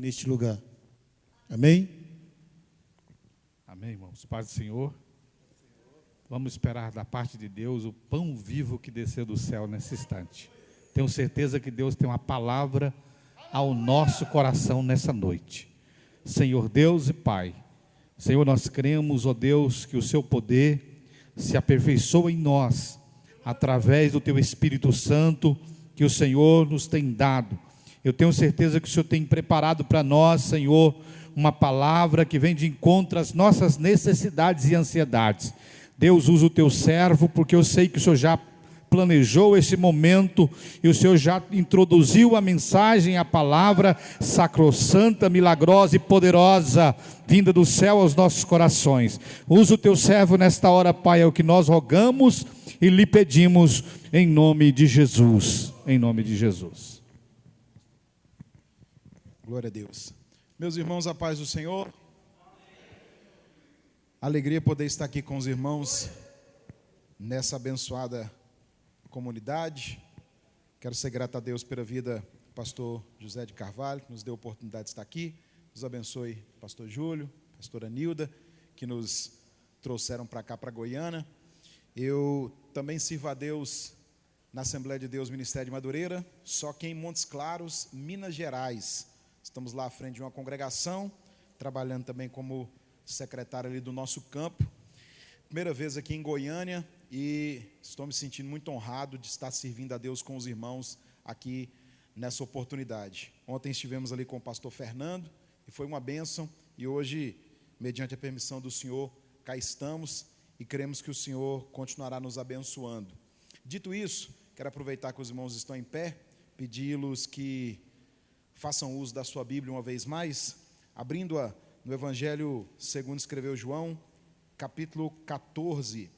neste lugar. Amém? Amém, irmãos. Paz do Senhor. Vamos esperar da parte de Deus o pão vivo que desceu do céu nesse instante. Tenho certeza que Deus tem uma palavra ao nosso coração nessa noite. Senhor Deus e Pai, Senhor, nós cremos, ó Deus, que o seu poder se aperfeiçoa em nós, através do teu Espírito Santo, que o Senhor nos tem dado. Eu tenho certeza que o Senhor tem preparado para nós, Senhor, uma palavra que vem de encontro às nossas necessidades e ansiedades. Deus, usa o teu servo, porque eu sei que o Senhor já planejou esse momento, e o Senhor já introduziu a mensagem, a palavra sacrossanta, milagrosa e poderosa, vinda do céu aos nossos corações. Usa o teu servo nesta hora, Pai, é o que nós rogamos e lhe pedimos, em nome de Jesus, em nome de Jesus. Glória a Deus. Meus irmãos, a paz do Senhor. Alegria poder estar aqui com os irmãos nessa abençoada comunidade. Quero ser grato a Deus pela vida do pastor José de Carvalho, que nos deu a oportunidade de estar aqui. Nos abençoe pastor Júlio, pastora Nilda, que nos trouxeram para cá, para Goiânia. Eu também sirvo a Deus na Assembleia de Deus Ministério de Madureira, só que em Montes Claros, Minas Gerais. Estamos lá à frente de uma congregação, trabalhando também como secretário ali do nosso campo. Primeira vez aqui em Goiânia e estou me sentindo muito honrado de estar servindo a Deus com os irmãos aqui nessa oportunidade. Ontem estivemos ali com o pastor Fernando e foi uma bênção, e hoje, mediante a permissão do Senhor, cá estamos e cremos que o Senhor continuará nos abençoando. Dito isso, quero aproveitar que os irmãos estão em pé, pedi-los que façam uso da sua Bíblia uma vez mais, abrindo-a no Evangelho segundo escreveu João, capítulo 14.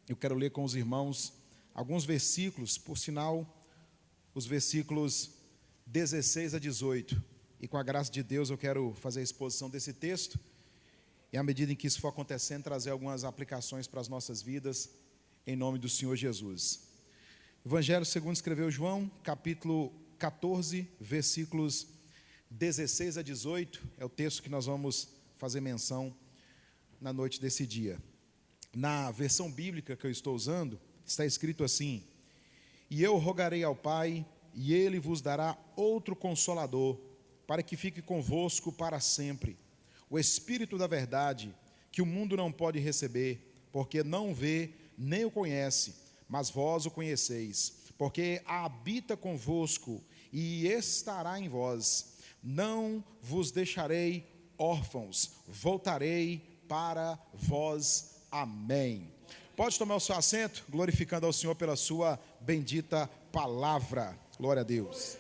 Eu quero ler com os irmãos alguns versículos, por sinal, os versículos 16 a 18. E com a graça de Deus eu quero fazer a exposição desse texto, e à medida em que isso for acontecendo, trazer algumas aplicações para as nossas vidas, em nome do Senhor Jesus. Evangelho segundo escreveu João, capítulo 14, versículos 16 a 18, é o texto que nós vamos fazer menção na noite desse dia. Na versão bíblica que eu estou usando, está escrito assim: E eu rogarei ao Pai, e Ele vos dará outro Consolador, para que fique convosco para sempre, o Espírito da verdade, que o mundo não pode receber, porque não o vê, nem o conhece, mas vós o conheceis, porque habita convosco e estará em vós. Não vos deixarei órfãos, voltarei para vós. Amém. Pode tomar o seu assento, glorificando ao Senhor pela sua bendita palavra. Glória a Deus.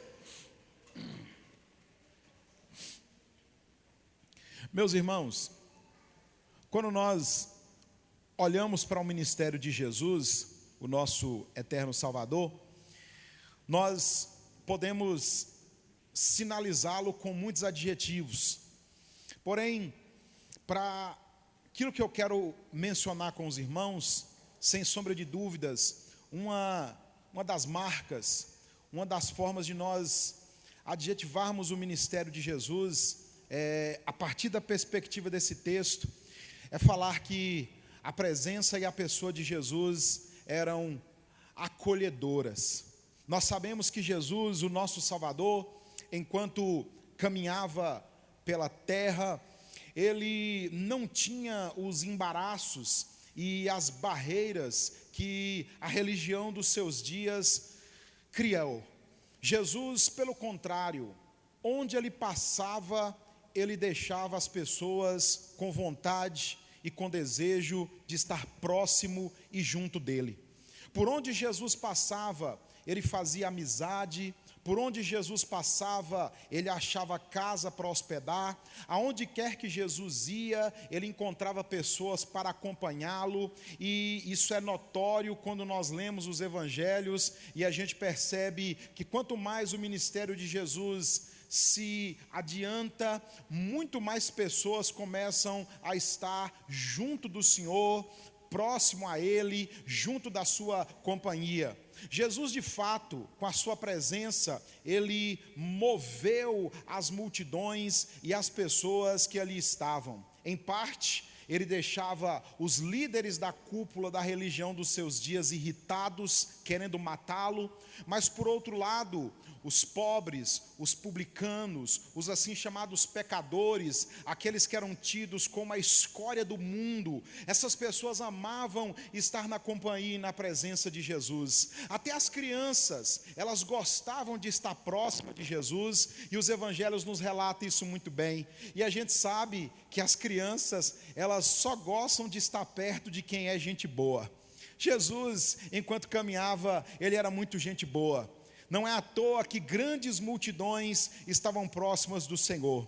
Meus irmãos, quando nós olhamos para o ministério de Jesus, o nosso eterno Salvador, nós podemos sinalizá-lo com muitos adjetivos. Porém, para aquilo que eu quero mencionar com os irmãos, sem sombra de dúvidas, uma das marcas, uma das formas de nós adjetivarmos o ministério de Jesus, a partir da perspectiva desse texto, é falar que a presença e a pessoa de Jesus eram acolhedoras. Nós sabemos que Jesus, o nosso Salvador, enquanto caminhava pela terra, ele não tinha os embaraços e as barreiras que a religião dos seus dias criou. Jesus, pelo contrário, onde ele passava, ele deixava as pessoas com vontade e com desejo de estar próximo e junto dele. Por onde Jesus passava, ele fazia amizade. Por onde Jesus passava, ele achava casa para hospedar. Aonde quer que Jesus ia, ele encontrava pessoas para acompanhá-lo. E isso é notório quando nós lemos os evangelhos e a gente percebe que quanto mais o ministério de Jesus se adianta, muito mais pessoas começam a estar junto do Senhor, próximo a Ele, junto da sua companhia. Jesus, de fato, com a sua presença, ele moveu as multidões e as pessoas que ali estavam. Em parte, ele deixava os líderes da cúpula da religião dos seus dias irritados, querendo matá-lo, mas por outro lado, os pobres, os publicanos, os assim chamados pecadores, aqueles que eram tidos como a escória do mundo, essas pessoas amavam estar na companhia e na presença de Jesus. Até as crianças, elas gostavam de estar próximas de Jesus, e os evangelhos nos relatam isso muito bem. E a gente sabe que as crianças, elas só gostam de estar perto de quem é gente boa. Jesus, enquanto caminhava, ele era muito gente boa. Não é à toa que grandes multidões estavam próximas do Senhor.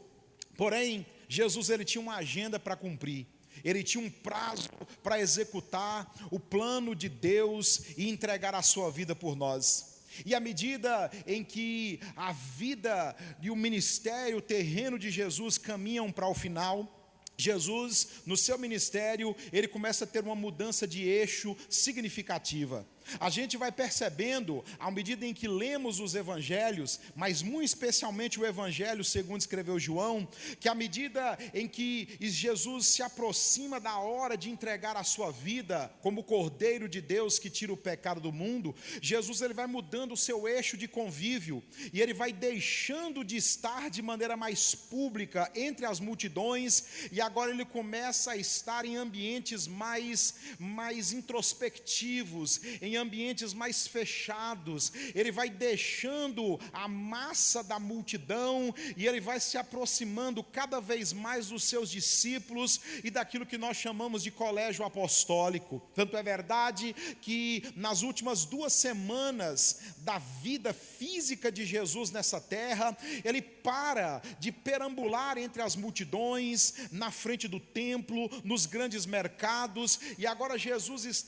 Porém, Jesus, ele tinha uma agenda para cumprir. Ele tinha um prazo para executar o plano de Deus e entregar a sua vida por nós. E à medida em que a vida e o ministério terreno de Jesus caminham para o final, Jesus, no seu ministério, ele começa a ter uma mudança de eixo significativa. A gente vai percebendo, à medida em que lemos os evangelhos, mas muito especialmente o evangelho segundo escreveu João, que à medida em que Jesus se aproxima da hora de entregar a sua vida como o Cordeiro de Deus que tira o pecado do mundo, Jesus, ele vai mudando o seu eixo de convívio, e ele vai deixando de estar de maneira mais pública entre as multidões, e agora ele começa a estar em ambientes mais introspectivos, em ambientes mais fechados. Ele vai deixando a massa da multidão e ele vai se aproximando cada vez mais dos seus discípulos e daquilo que nós chamamos de colégio apostólico. Tanto é verdade que nas últimas 2 semanas da vida física de Jesus nessa terra, ele para de perambular entre as multidões, na frente do templo, nos grandes mercados, e agora Jesus está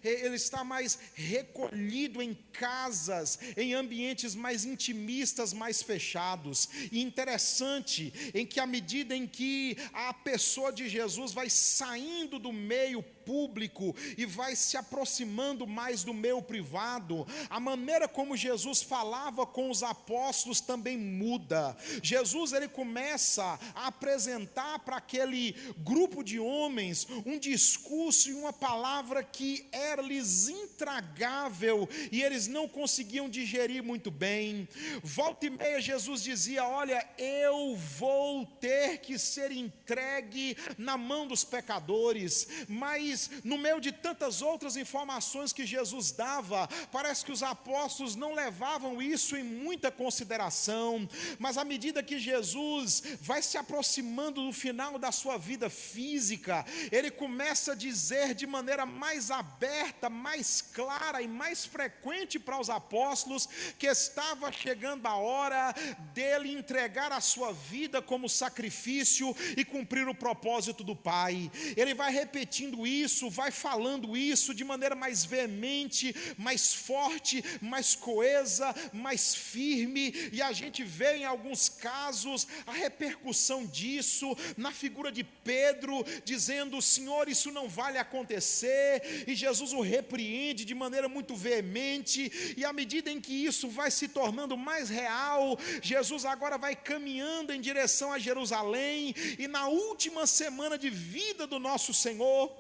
ele está mais recolhido em casas, em ambientes mais intimistas, mais fechados. E interessante em que à medida em que a pessoa de Jesus vai saindo do meio público e vai se aproximando mais do meio privado, a maneira como Jesus falava com os apóstolos também muda. Jesus, ele começa a apresentar para aquele grupo de homens um discurso e uma palavra que era-lhes intragável e eles não conseguiam digerir muito bem. Volta e meia Jesus dizia: olha, eu vou ter que ser entregue na mão dos pecadores. Mas no meio de tantas outras informações que Jesus dava, parece que os apóstolos não levavam isso em muita consideração. Mas à medida que Jesus vai se aproximando do final da sua vida física, ele começa a dizer de maneira mais aberta, mais clara e mais frequente para os apóstolos que estava chegando a hora dele entregar a sua vida como sacrifício e cumprir o propósito do Pai. Ele vai repetindo isso, vai falando isso de maneira mais veemente, mais forte, mais coesa, mais firme, e a gente vê em alguns casos a repercussão disso na figura de Pedro, dizendo: Senhor, isso não vai acontecer, e Jesus o repreende de maneira muito veemente, e à medida em que isso vai se tornando mais real, Jesus agora vai caminhando em direção a Jerusalém, e na última semana de vida do nosso Senhor,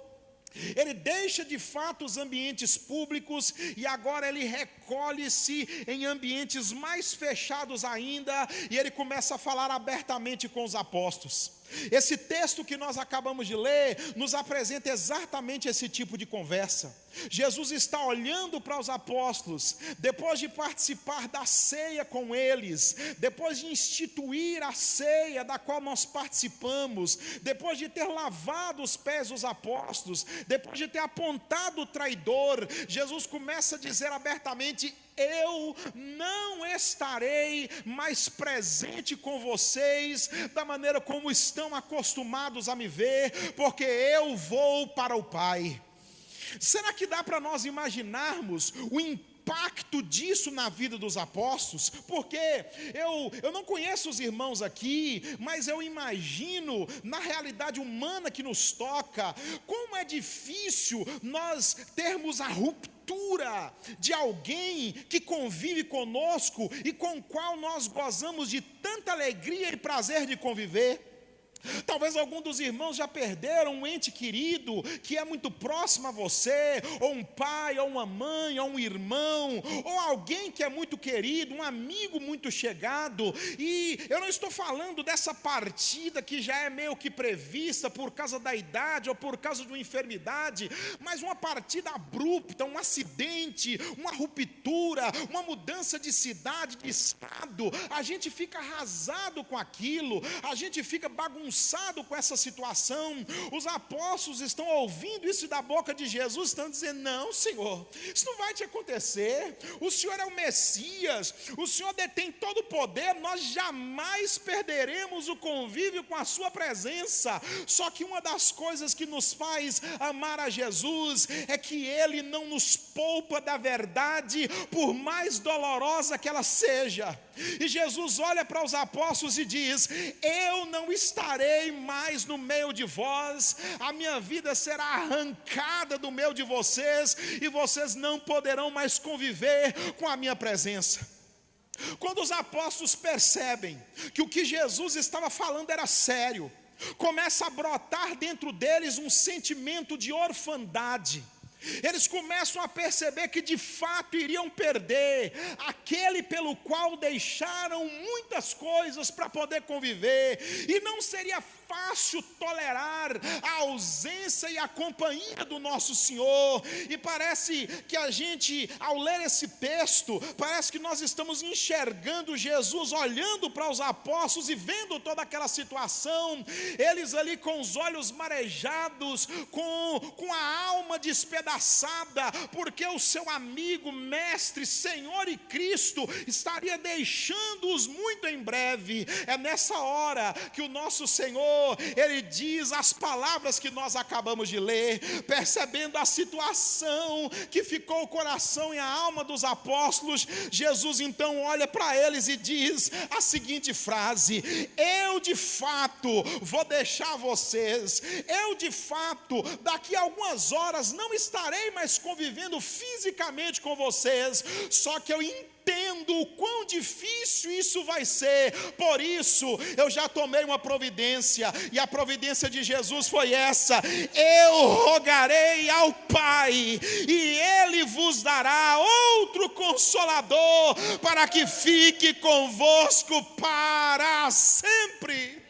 ele deixa de fato os ambientes públicos e agora ele recolhe-se em ambientes mais fechados ainda, e ele começa a falar abertamente com os apóstolos. Esse texto que nós acabamos de ler nos apresenta exatamente esse tipo de conversa. Jesus está olhando para os apóstolos, depois de participar da ceia com eles, depois de instituir a ceia da qual nós participamos, depois de ter lavado os pés dos apóstolos, depois de ter apontado o traidor, Jesus começa a dizer abertamente: eu não estarei mais presente com vocês da maneira como estão acostumados a me ver, porque eu vou para o Pai. Será que dá para nós imaginarmos o impacto disso na vida dos apóstolos? Porque eu não conheço os irmãos aqui, mas eu imagino na realidade humana que nos toca, como é difícil nós termos a ruptura altura de alguém que convive conosco e com o qual nós gozamos de tanta alegria e prazer de conviver? Talvez algum dos irmãos já perderam um ente querido que é muito próximo a você, ou um pai, ou uma mãe, ou um irmão, ou alguém que é muito querido, um amigo muito chegado. E eu não estou falando dessa partida que já é meio que prevista por causa da idade ou por causa de uma enfermidade, mas uma partida abrupta, um acidente, uma ruptura, uma mudança de cidade, de estado. A gente fica arrasado com aquilo, a gente fica bagunçado com essa situação. Os apóstolos estão ouvindo isso da boca de Jesus, estão dizendo: não, Senhor, isso não vai te acontecer, o Senhor é o Messias, o Senhor detém todo o poder, nós jamais perderemos o convívio com a sua presença. Só que uma das coisas que nos faz amar a Jesus é que Ele não nos poupa da verdade, por mais dolorosa que ela seja. E Jesus olha para os apóstolos e diz: eu não estarei mais no meio de vós, a minha vida será arrancada do meio de vocês, e vocês não poderão mais conviver com a minha presença. Quando os apóstolos percebem que o que Jesus estava falando era sério, começa a brotar dentro deles um sentimento de orfandade. Eles começam a perceber que de fato iriam perder aquele pelo qual deixaram muitas coisas para poder conviver, e não seria fácil tolerar a ausência e a companhia do nosso Senhor. E parece que a gente, ao ler esse texto, parece que nós estamos enxergando Jesus olhando para os apóstolos e vendo toda aquela situação, eles ali com os olhos marejados, com a alma despedaçada, porque o seu amigo, mestre, Senhor e Cristo estaria deixando-os muito em breve. É nessa hora que o nosso Senhor, Ele diz as palavras que nós acabamos de ler, percebendo a situação que ficou o coração e a alma dos apóstolos. Jesus então olha para eles e diz a seguinte frase: eu de fato vou deixar vocês, eu de fato daqui a algumas horas não estarei mais convivendo fisicamente com vocês, só que eu entendo o quão difícil isso vai ser, por isso eu já tomei uma providência, e a providência de Jesus foi essa: eu rogarei ao Pai, e Ele vos dará outro Consolador, para que fique convosco para sempre.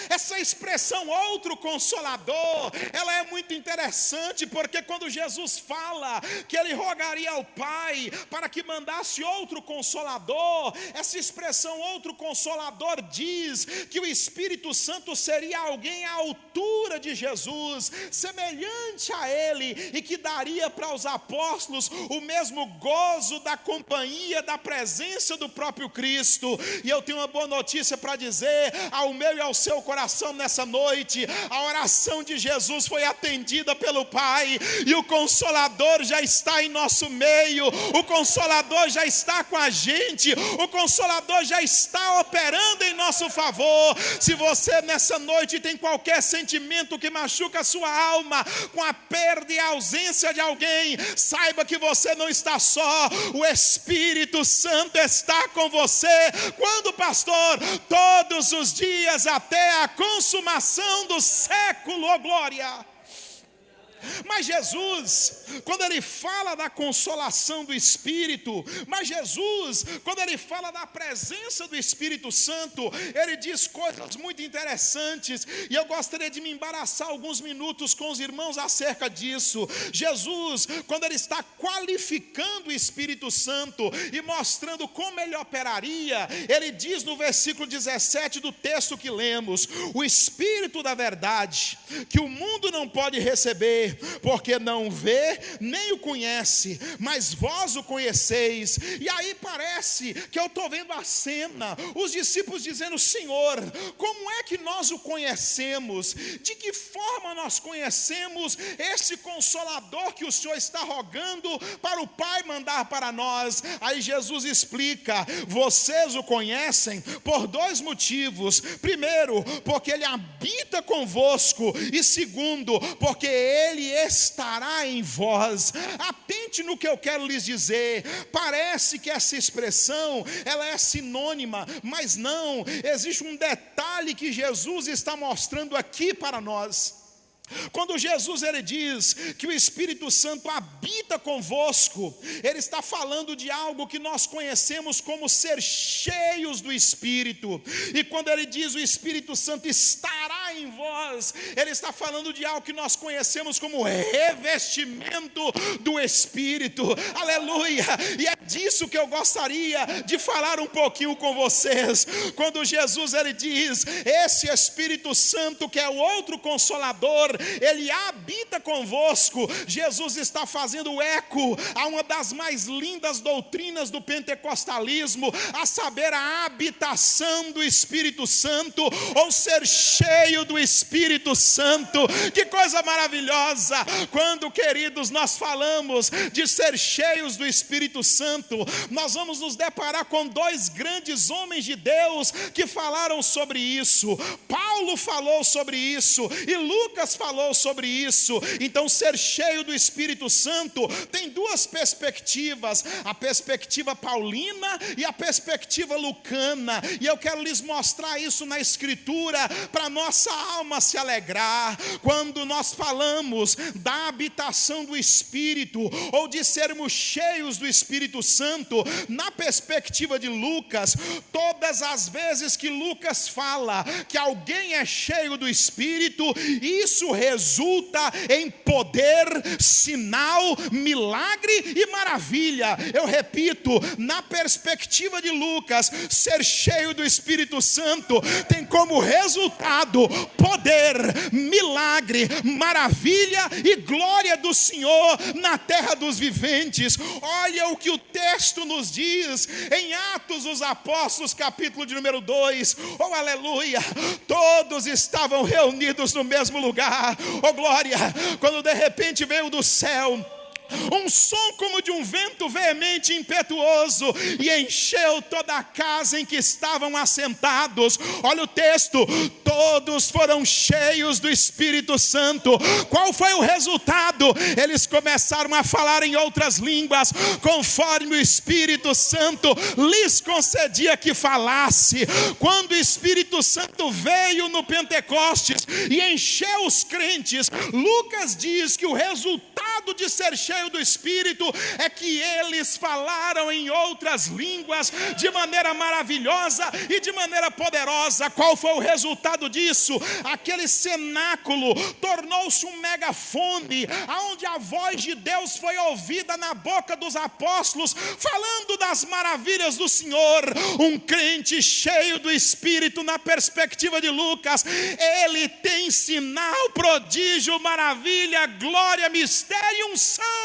Essa expressão outro Consolador, ela é muito interessante, porque quando Jesus fala que Ele rogaria ao Pai para que mandasse outro Consolador, essa expressão outro Consolador diz que o Espírito Santo seria alguém à altura de Jesus, semelhante a Ele, e que daria para os apóstolos o mesmo gozo da companhia, da presença do próprio Cristo. E eu tenho uma boa notícia para dizer ao meu e ao seu coração nessa noite: a oração de Jesus foi atendida pelo Pai, e o Consolador já está em nosso meio, o Consolador já está com a gente, o Consolador já está operando em nosso favor. Se você nessa noite tem qualquer sentimento que machuca a sua alma com a perda e a ausência de alguém, saiba que você não está só, o Espírito Santo está com você. Quando, pastor? Todos os dias até a consumação do século, oh glória. Mas Jesus, quando Ele fala da consolação do Espírito, mas Jesus, quando Ele fala da presença do Espírito Santo, Ele diz coisas muito interessantes, e eu gostaria de me embaraçar alguns minutos com os irmãos acerca disso. Jesus, quando Ele está qualificando o Espírito Santo e mostrando como Ele operaria, Ele diz no versículo 17 do texto que lemos: o Espírito da verdade, que o mundo não pode receber, porque não vê nem o conhece, mas vós o conheceis. E aí parece que eu estou vendo a cena, os discípulos dizendo: Senhor, como é que nós o conhecemos? De que forma nós conhecemos esse Consolador que o Senhor está rogando para o Pai mandar para nós? Aí Jesus explica: vocês o conhecem por dois motivos. Primeiro, porque Ele habita convosco, e segundo, porque Ele Ele estará em vós. Atente no que eu quero lhes dizer. Parece que essa expressão, ela é sinônima, mas não. Existe um detalhe que Jesus está mostrando aqui para nós. Quando Jesus ele diz que o Espírito Santo habita convosco, ele está falando de algo que nós conhecemos como ser cheios do Espírito. E quando ele diz o Espírito Santo estará em vós, ele está falando de algo que nós conhecemos como revestimento do Espírito. Aleluia! E é disso que eu gostaria de falar um pouquinho com vocês. Quando Jesus ele diz, esse Espírito Santo que é o outro Consolador, ele habita convosco. Jesus está fazendo eco a uma das mais lindas doutrinas do pentecostalismo, a saber, a habitação do Espírito Santo, ou ser cheio do Espírito Santo. Que coisa maravilhosa! Quando, queridos, nós falamos de ser cheios do Espírito Santo, nós vamos nos deparar com dois grandes homens de Deus que falaram sobre isso. Paulo falou sobre isso e Lucas falou sobre isso. Então, ser cheio do Espírito Santo tem duas perspectivas, a perspectiva paulina e a perspectiva lucana, e eu quero lhes mostrar isso na Escritura, para nossa alma se alegrar. Quando nós falamos da habitação do Espírito, ou de sermos cheios do Espírito Santo, na perspectiva de Lucas, todas as vezes que Lucas fala que alguém é cheio do Espírito, isso resulta em poder, sinal, milagre e maravilha. Eu repito, na perspectiva de Lucas, ser cheio do Espírito Santo tem como resultado poder, milagre, maravilha e glória do Senhor na terra dos viventes. Olha o que o texto nos diz em Atos dos Apóstolos, capítulo de número 2. Oh, aleluia! Todos estavam reunidos no mesmo lugar. Oh, glória! Quando de repente veio do céu um som como de um vento veemente e impetuoso, e encheu toda a casa em que estavam assentados. Olha o texto: todos foram cheios do Espírito Santo. Qual foi o resultado? Eles começaram a falar em outras línguas, conforme o Espírito Santo lhes concedia que falasse. Quando o Espírito Santo veio no Pentecostes e encheu os crentes, Lucas diz que o resultado de ser cheio do Espírito é que eles falaram em outras línguas de maneira maravilhosa e de maneira poderosa. Qual foi o resultado disso? Aquele cenáculo tornou-se um megafone, aonde a voz de Deus foi ouvida na boca dos apóstolos, falando das maravilhas do Senhor. Um crente cheio do Espírito, na perspectiva de Lucas, ele tem sinal, prodígio, maravilha, glória, mistério e unção.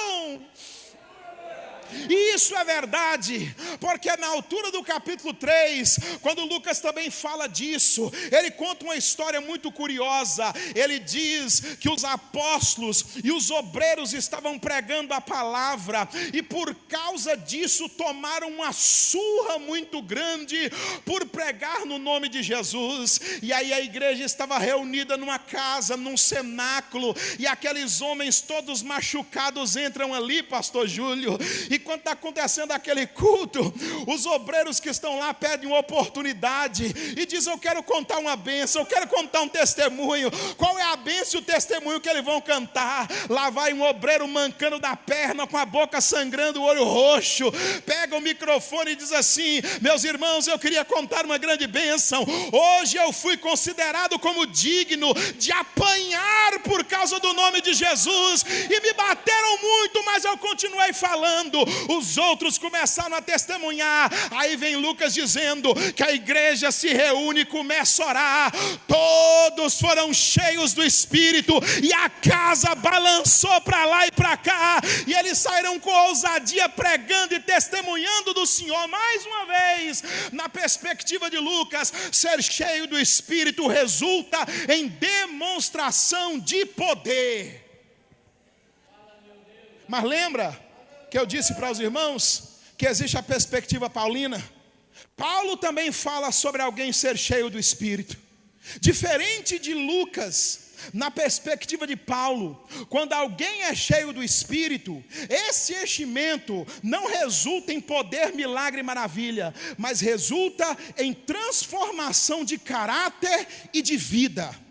E isso é verdade, porque na altura do capítulo 3, quando Lucas também fala disso, ele conta uma história muito curiosa. Ele diz que os apóstolos e os obreiros estavam pregando a palavra, e por causa disso tomaram uma surra muito grande por pregar no nome de Jesus. E aí a igreja estava reunida numa casa, num cenáculo, e aqueles homens todos machucados entram ali, pastor Júlio, e quando está acontecendo aquele culto, os obreiros que estão lá pedem uma oportunidade e dizem: eu quero contar uma bênção, eu quero contar um testemunho. Qual é a bênção e o testemunho que eles vão cantar? Lá vai um obreiro mancando da perna, com a boca sangrando, o olho roxo, pega o microfone e diz assim: meus irmãos, eu queria contar uma grande bênção. Hoje eu fui considerado como digno de apanhar por causa do nome de Jesus, e me bateram muito, mas eu continuei falando. Os outros começaram a testemunhar. Aí vem Lucas dizendo que a igreja se reúne e começa a orar. Todos foram cheios do Espírito, e a casa balançou para lá e para cá, e eles saíram com ousadia pregando e testemunhando do Senhor. Mais uma vez, na perspectiva de Lucas, ser cheio do Espírito resulta em demonstração de poder. Mas lembra que eu disse para os irmãos que existe a perspectiva paulina? Paulo também fala sobre alguém ser cheio do Espírito. Diferente de Lucas, na perspectiva de Paulo, quando alguém é cheio do Espírito, esse enchimento não resulta em poder, milagre e maravilha, mas resulta em transformação de caráter e de vida.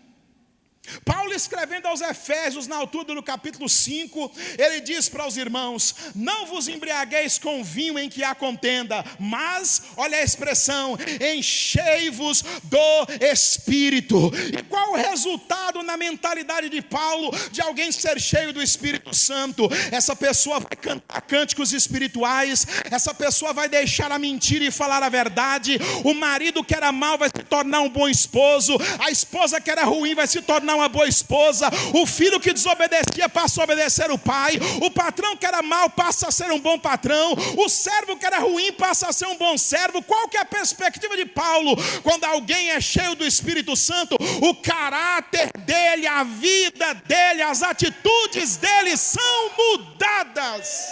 Paulo, escrevendo aos Efésios, na altura do capítulo 5, ele diz para os irmãos: não vos embriagueis com vinho em que há contenda, mas, olha a expressão, enchei-vos do Espírito. E qual o resultado na mentalidade de Paulo, de alguém ser cheio do Espírito Santo? Essa pessoa vai cantar cânticos espirituais, essa pessoa vai deixar a mentira e falar a verdade, o marido que era mau vai se tornar um bom esposo, a esposa que era ruim vai se tornar uma boa esposa, o filho que desobedecia passa a obedecer o pai, o patrão que era mau passa a ser um bom patrão, o servo que era ruim passa a ser um bom servo. Qual que é a perspectiva de Paulo? Quando alguém é cheio do Espírito Santo, o caráter dele, a vida dele, as atitudes dele são mudadas.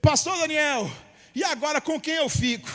Pastor Daniel, e agora com quem eu fico?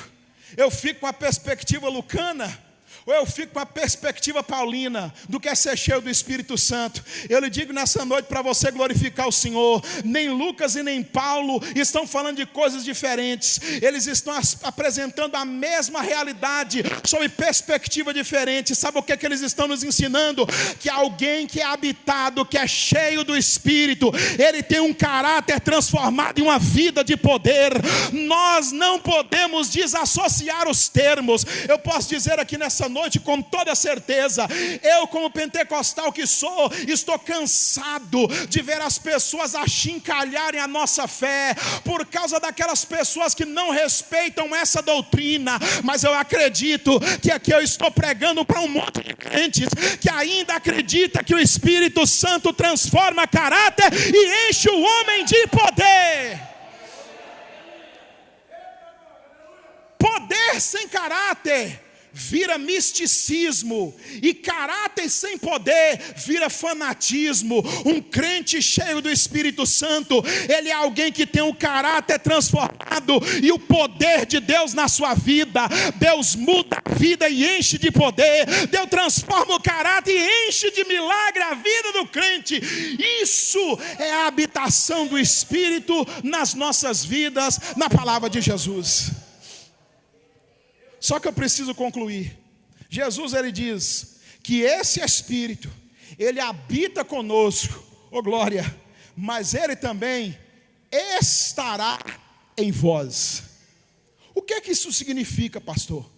Eu fico com a perspectiva lucana? Ou eu fico com a perspectiva paulina do que é ser cheio do Espírito Santo? Eu lhe digo nessa noite para você glorificar o Senhor, nem Lucas e nem Paulo estão falando de coisas diferentes, eles estão apresentando a mesma realidade sob perspectiva diferente. Sabe o que eles estão nos ensinando? Que alguém que é habitado, que é cheio do Espírito, ele tem um caráter transformado em uma vida de poder. Nós não podemos desassociar os termos. Eu posso dizer aqui nessa noite com toda certeza, eu como pentecostal que sou, estou cansado de ver as pessoas achincalharem a nossa fé, por causa daquelas pessoas que não respeitam essa doutrina. Mas eu acredito que aqui eu estou pregando para um monte de crentes que ainda acredita que o Espírito Santo transforma caráter e enche o homem de poder. Poder sem caráter vira misticismo, e caráter sem poder vira fanatismo. Um crente cheio do Espírito Santo, ele é alguém que tem um caráter transformado e o poder de Deus na sua vida. Deus muda a vida e enche de poder, Deus transforma o caráter e enche de milagre a vida do crente. Isso é a habitação do Espírito nas nossas vidas, na palavra de Jesus. Só que eu preciso concluir. Jesus, ele diz que esse Espírito, ele habita conosco, glória, mas ele também estará em vós. O que é que isso significa, pastor?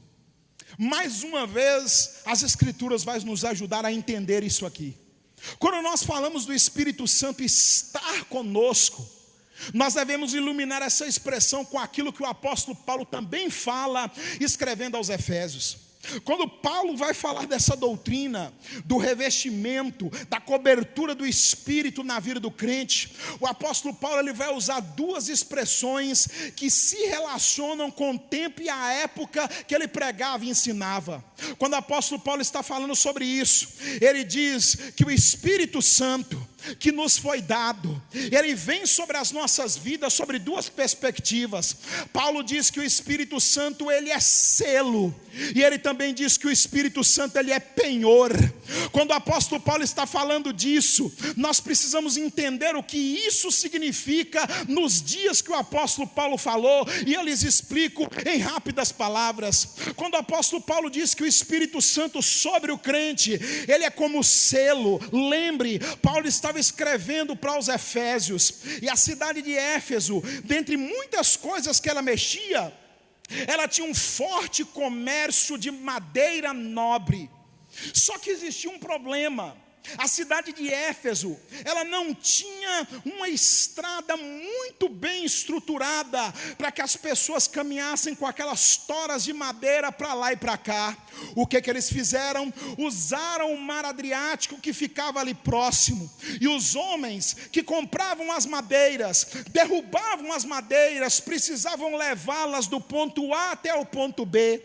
Mais uma vez, as Escrituras vão nos ajudar a entender isso aqui. Quando nós falamos do Espírito Santo estar conosco, nós devemos iluminar essa expressão com aquilo que o apóstolo Paulo também fala, escrevendo aos Efésios. Quando Paulo vai falar dessa doutrina, do revestimento, da cobertura do Espírito na vida do crente, o apóstolo Paulo ele vai usar duas expressões que se relacionam com o tempo e a época que ele pregava e ensinava. Quando o apóstolo Paulo está falando sobre isso, ele diz que o Espírito Santo que nos foi dado, ele vem sobre as nossas vidas sobre duas perspectivas. Paulo diz que o Espírito Santo ele é selo, e ele também diz que o Espírito Santo ele é penhor. Quando o apóstolo Paulo está falando disso, nós precisamos entender o que isso significa nos dias que o apóstolo Paulo falou, e eu lhes explico em rápidas palavras. Quando o apóstolo Paulo diz que o Espírito Santo sobre o crente, ele é como selo. Lembre, Paulo estava escrevendo para os Efésios, e a cidade de Éfeso, dentre muitas coisas que ela mexia, ela tinha um forte comércio de madeira nobre. Só que existia um problema. A cidade de Éfeso, ela não tinha uma estrada muito bem estruturada para que as pessoas caminhassem com aquelas toras de madeira para lá e para cá. O que eles fizeram? Usaram o mar Adriático que ficava ali próximo, e os homens que compravam as madeiras, derrubavam as madeiras, precisavam levá-las do ponto A até o ponto B.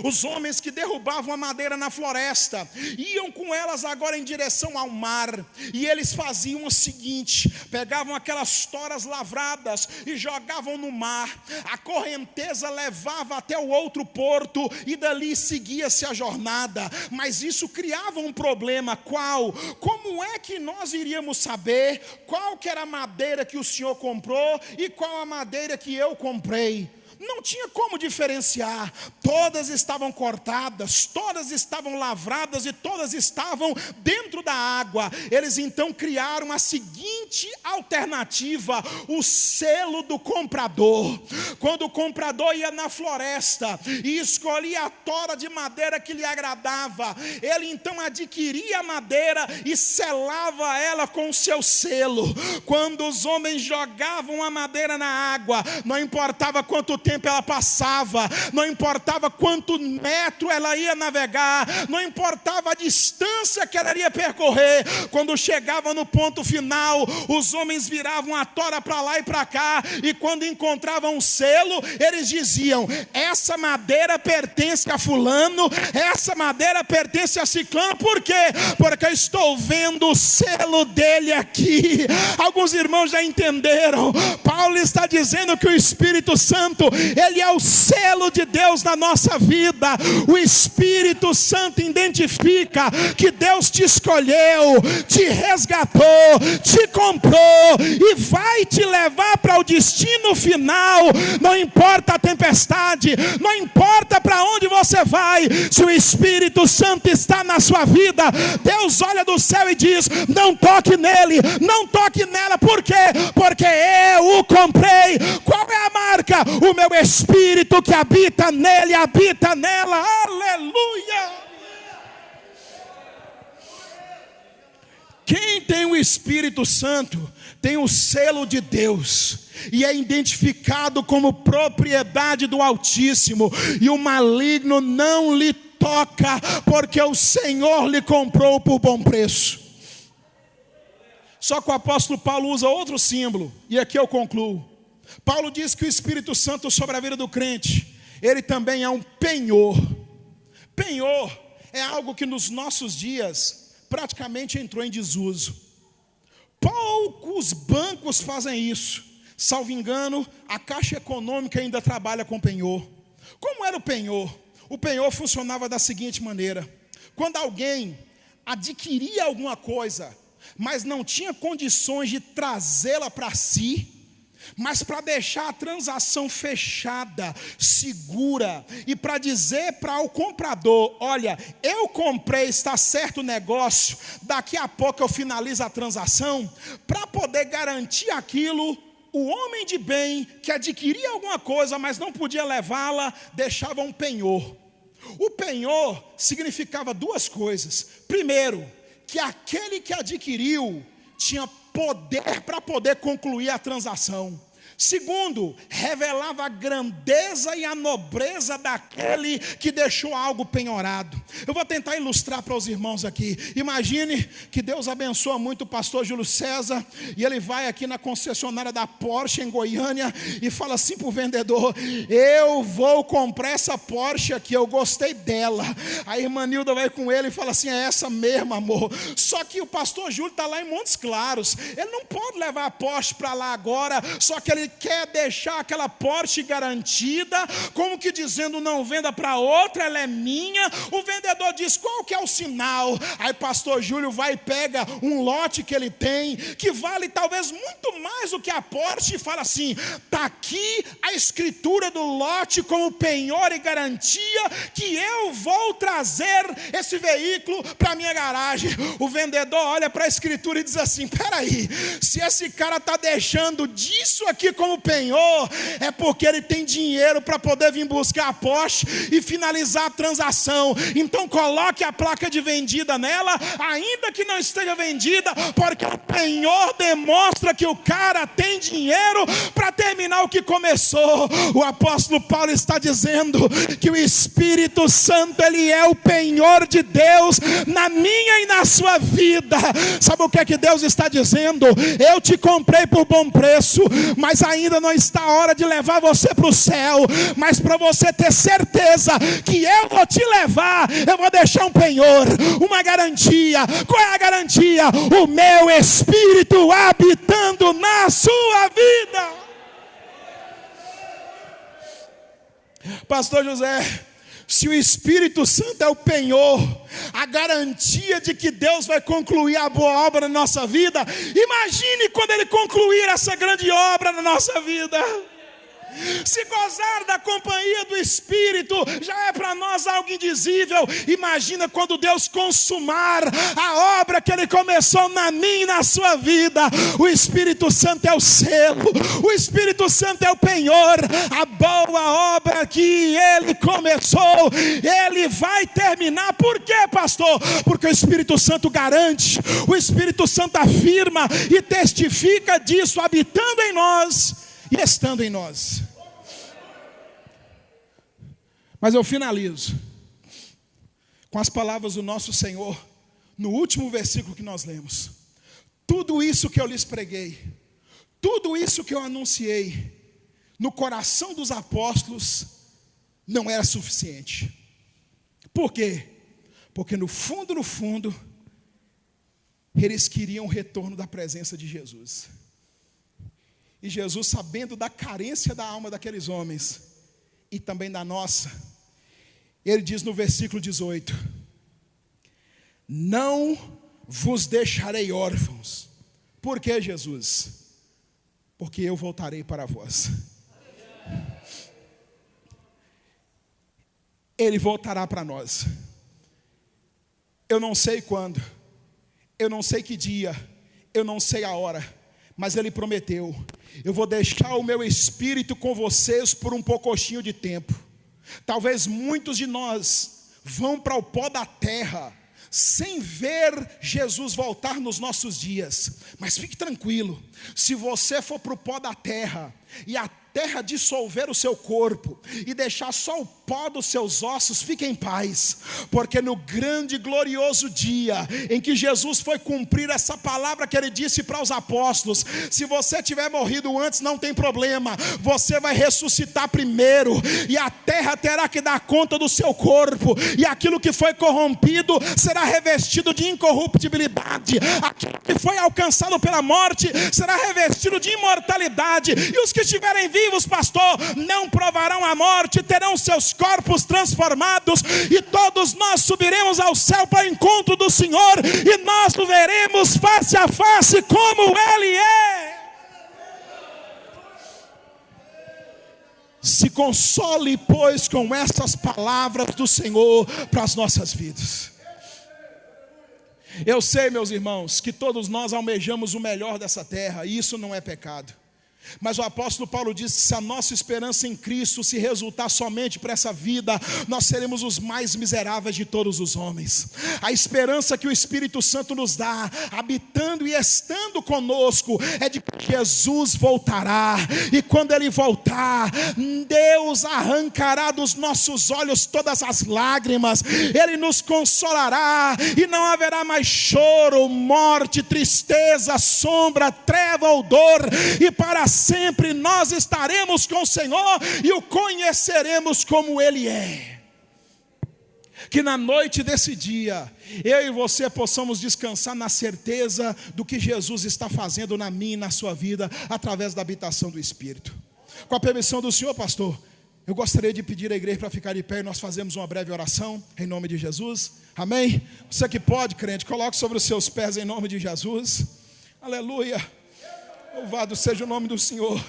Os homens que derrubavam a madeira na floresta iam com elas agora em direção ao mar, e eles faziam o seguinte: pegavam aquelas toras lavradas e jogavam no mar. A correnteza levava até o outro porto e dali seguia-se a jornada. Mas isso criava um problema. Qual? Como é que nós iríamos saber qual que era a madeira que o senhor comprou e qual a madeira que eu comprei? Não tinha como diferenciar. Todas estavam cortadas, todas estavam lavradas e todas estavam dentro da água. Eles então criaram a seguinte alternativa: o selo do comprador. Quando o comprador ia na floresta e escolhia a tora de madeira que lhe agradava, ele então adquiria a madeira e selava ela com o seu selo. Quando os homens jogavam a madeira na água, não importava quanto tempo ela passava, não importava quanto metro ela ia navegar, não importava a distância que ela iria percorrer, quando chegava no ponto final, os homens viravam a tora para lá e para cá, e quando encontravam um selo, eles diziam: essa madeira pertence a fulano, essa madeira pertence a ciclano. Por quê? Porque eu estou vendo o selo dele aqui. Alguns irmãos já entenderam. Paulo está dizendo que o Espírito Santo, ele é o selo de Deus na nossa vida. O Espírito Santo identifica que Deus te escolheu, te resgatou, te comprou e vai te levar para o destino final. Não importa a tempestade, não importa para onde você vai, se o Espírito Santo está na sua vida, Deus olha do céu e diz: não toque nele, não toque nela. Por quê? Porque eu o comprei. Qual é a marca? O meu Espírito que habita nele, habita nela. Aleluia! Quem tem o Espírito Santo tem o selo de Deus e é identificado como propriedade do Altíssimo, e o maligno não lhe toca, porque o Senhor lhe comprou por bom preço. Só que o apóstolo Paulo usa outro símbolo, e aqui eu concluo. Paulo diz que o Espírito Santo sobre a vida do crente, ele também é um penhor. Penhor é algo que nos nossos dias praticamente entrou em desuso. Poucos bancos fazem isso. Salvo engano, a Caixa Econômica ainda trabalha com penhor. Como era o penhor? O penhor funcionava da seguinte maneira: quando alguém adquiria alguma coisa, mas não tinha condições de trazê-la para si, mas para deixar a transação fechada, segura, e para dizer para o comprador: olha, eu comprei, está certo o negócio, daqui a pouco eu finalizo a transação, para poder garantir aquilo, o homem de bem que adquiria alguma coisa, mas não podia levá-la, deixava um penhor. O penhor significava duas coisas. Primeiro, que aquele que adquiriu tinha poder para poder concluir a transação. Segundo, revelava a grandeza e a nobreza daquele que deixou algo penhorado. Eu vou tentar ilustrar para os irmãos aqui. Imagine que Deus abençoa muito o pastor Júlio César, e ele vai aqui na concessionária da Porsche em Goiânia e fala assim para o vendedor: eu vou comprar essa Porsche aqui, eu gostei dela. A irmã Nilda vai com ele e fala assim: é essa mesmo, amor. Só que o pastor Júlio está lá em Montes Claros, ele não pode levar a Porsche para lá agora, só que ele quer deixar aquela Porsche garantida, como que dizendo: não venda para outra, ela é minha. O vendedor diz: qual que é o sinal? Aí pastor Júlio vai e pega um lote que ele tem, que vale talvez muito mais do que a Porsche, e fala assim: está aqui a escritura do lote como penhor e garantia que eu vou trazer esse veículo para a minha garagem. O vendedor olha para a escritura e diz assim: peraí, se esse cara está deixando disso aqui como penhor, é porque ele tem dinheiro para poder vir buscar a Porsche e finalizar a transação. Então coloque a placa de vendida nela, ainda que não esteja vendida, porque o penhor demonstra que o cara tem dinheiro para terminar o que começou. O apóstolo Paulo está dizendo que o Espírito Santo, ele é o penhor de Deus na minha e na sua vida. Sabe o que é que Deus está dizendo? Eu te comprei por bom preço, mas ainda não está a hora de levar você para o céu, mas para você ter certeza que eu vou te levar, eu vou deixar um penhor, uma garantia. Qual é a garantia? O meu Espírito habitando na sua vida. Pastor José, se o Espírito Santo é o penhor, a garantia de que Deus vai concluir a boa obra na nossa vida, imagine quando Ele concluir essa grande obra na nossa vida. Se gozar da companhia do Espírito já é para nós algo indizível, imagina quando Deus consumar a obra que Ele começou na minha e na sua vida. O Espírito Santo é o selo, o Espírito Santo é o penhor. A boa obra que Ele começou, Ele vai terminar. Por quê, pastor? Porque o Espírito Santo garante, o Espírito Santo afirma e testifica disso, habitando em nós e estando em nós. Mas eu finalizo com as palavras do nosso Senhor, no último versículo que nós lemos. Tudo isso que eu lhes preguei, tudo isso que eu anunciei, no coração dos apóstolos, não era suficiente. Por quê? Porque no fundo, eles queriam o retorno da presença de Jesus. E Jesus, sabendo da carência da alma daqueles homens, e também da nossa, Ele diz no versículo 18: não vos deixarei órfãos. Por que, Jesus? Porque eu voltarei para vós. Ele voltará para nós. Eu não sei quando, eu não sei que dia, eu não sei a hora, mas Ele prometeu: eu vou deixar o meu Espírito com vocês por um pouquinho de tempo. Talvez muitos de nós vão para o pó da terra, sem ver Jesus voltar nos nossos dias. Mas fique tranquilo, se você for para o pó da terra, e a terra dissolver o seu corpo, e deixar só o pó dos seus ossos, fique em paz, porque no grande e glorioso dia, em que Jesus foi cumprir essa palavra que Ele disse para os apóstolos: se você tiver morrido antes, não tem problema, você vai ressuscitar primeiro, e a terra terá que dar conta do seu corpo, e aquilo que foi corrompido, será revestido de incorruptibilidade, aquilo que foi alcançado pela morte, será revestido de imortalidade, e os que estiverem vivos, pastor, não provarão a morte, terão seus corpos transformados, e todos nós subiremos ao céu para o encontro do Senhor, e nós o veremos face a face como Ele é. Se console, pois, com essas palavras do Senhor para as nossas vidas. Eu sei, meus irmãos, que todos nós almejamos o melhor dessa terra, e isso não é pecado. Mas o apóstolo Paulo diz que se a nossa esperança em Cristo se resultar somente para essa vida, nós seremos os mais miseráveis de todos os homens. A esperança que o Espírito Santo nos dá, habitando e estando conosco, é de que Jesus voltará, e quando Ele voltar, Deus arrancará dos nossos olhos todas as lágrimas, Ele nos consolará, e não haverá mais choro, morte, tristeza, sombra, treva ou dor, e para sempre nós estaremos com o Senhor e o conheceremos como Ele é. Que na noite desse dia, eu e você possamos descansar na certeza do que Jesus está fazendo na minha e na sua vida, através da habitação do Espírito. Com a permissão do Senhor, pastor, eu gostaria de pedir à igreja para ficar de pé, e nós fazemos uma breve oração, em nome de Jesus. Amém? Você que pode, crente, coloque sobre os seus pés em nome de Jesus. Aleluia. Louvado seja o nome do Senhor.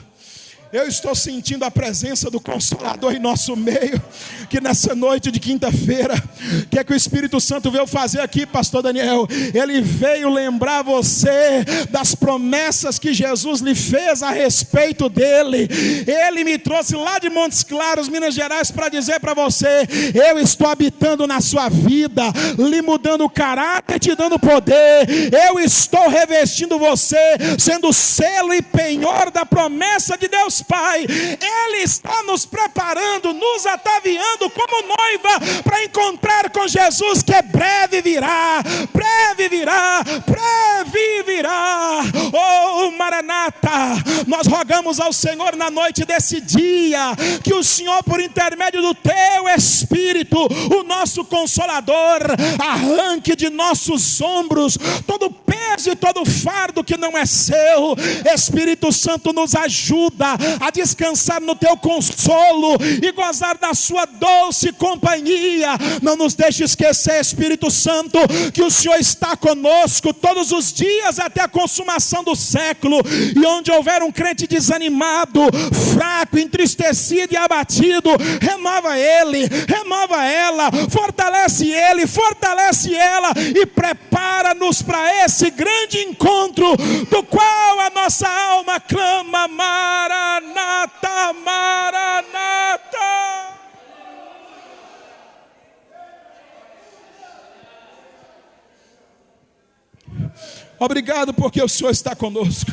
Eu estou sentindo a presença do Consolador em nosso meio. Que nessa noite de quinta-feira, o que é que o Espírito Santo veio fazer aqui, pastor Daniel? Ele veio lembrar você das promessas que Jesus lhe fez a respeito dele. Ele me trouxe lá de Montes Claros, Minas Gerais, para dizer para você: eu estou habitando na sua vida, lhe mudando o caráter, te dando poder. Eu estou revestindo você, sendo selo e penhor da promessa de Deus Pai. Ele está nos preparando, nos ataviando como noiva para encontrar crer com Jesus que breve virá, breve virá, breve virá. Oh, Maranata, nós rogamos ao Senhor na noite desse dia, que o Senhor, por intermédio do teu Espírito, o nosso Consolador, arranque de nossos ombros todo o peso e todo o fardo que não é seu. Espírito Santo, nos ajuda a descansar no teu consolo e gozar da sua doce companhia. Não nos deixe esquecer, Espírito Santo, que o Senhor está conosco todos os dias até a consumação do século. E onde houver um crente desanimado, fraco, entristecido e abatido, renova ele, renova ela, fortalece ele, fortalece ela e prepara-nos para esse grande encontro do qual a nossa alma clama: Maranata, Maranata. Obrigado porque o Senhor está conosco.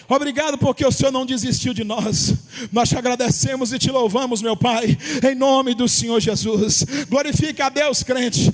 Obrigado porque o Senhor não desistiu de nós. Nós te agradecemos e te louvamos, meu Pai, em nome do Senhor Jesus. Glorifica a Deus, crente.